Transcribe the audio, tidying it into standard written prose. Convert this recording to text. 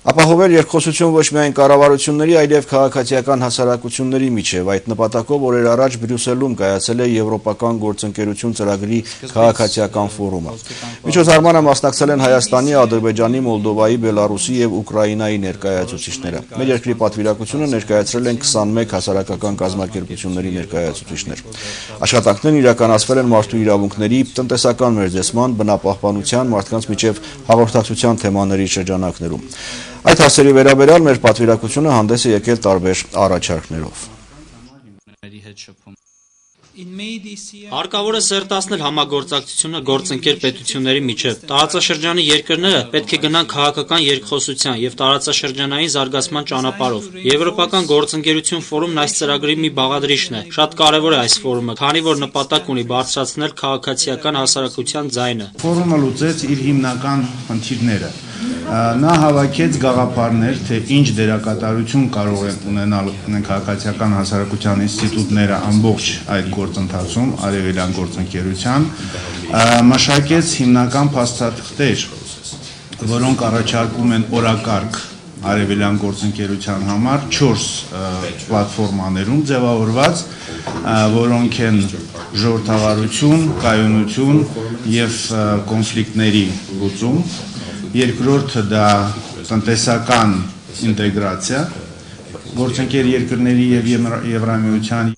Ապահովել երկխոսություն ոչ միայն կառավարությունների, այլև քաղաքացիական հասարակությունների միջև։ Այդ նպատակով օրեր առաջ Բրյուսելում կայացել է Եվրոպական գործընկերություն ծրագրի քաղաքացիական ֆորումը։ Միջոցառմանը մասնակցել են Հայաստանի, Ադրբեջանի, Մոլդովայի, Բելարուսի և Ուկրաինայի ներկայացուցիչները։ Մեր երկրի պատվիրակությունը ներկայացրել են 21 հասարակական կազմակերպությունների ներկայացուցիչներ։ Աշխատանքներն իրականացվել են մարդու իրավունքների, տնտեսական մերձեցման, բնապահպանության, մարդկանց միջև հաղորդակցության թեմաների շրջանակներում։ Այդ հարցերի վերաբերյալ մեր պատվիրակությունը հանդես է եկել տարբեր առաջարկներով։ Հարկավոր է սերտացնել համագործակցությունը գործընկեր պետությունների միջև։ Տարածաշրջանի երկրները պետք է գնան քաղաքական երկխոսության և տարածաշրջանային զարգացման ճանապարհով։ Եվրոպական գործընկերություն ֆորումն այս ծրագրի մի բաղադրիչն է։ Շատ կարևոր է այս ֆորումը, քանի որ նպատակ ունի բարձրացնել քաղաքացիական հասարակության ձայնը։ Ֆորումը լուծեց իր հիմնական խնդիրները։ Նա հավաքեց գաղափարներ, թե ինչ դերակատարություն կարող են ունենալ քաղաքացիական հասարակության ինստիտուտները ամբողջ այդ գործընթացում, արևելյան գործընկերության, մշակեց հիմնական փաստաթղթեր, որոնք առաջարկում են օրակարգ արևելյան գործընկերության համար 4 պլատֆորմաներում ձևավորված, որոնք են ժողովրդավարություն, կայունություն և կոնֆլիկտների լուծում։ Երկրորդը դա տնտեսական ինտեգրացիա, գործընկեր երկրների և Եվրամիության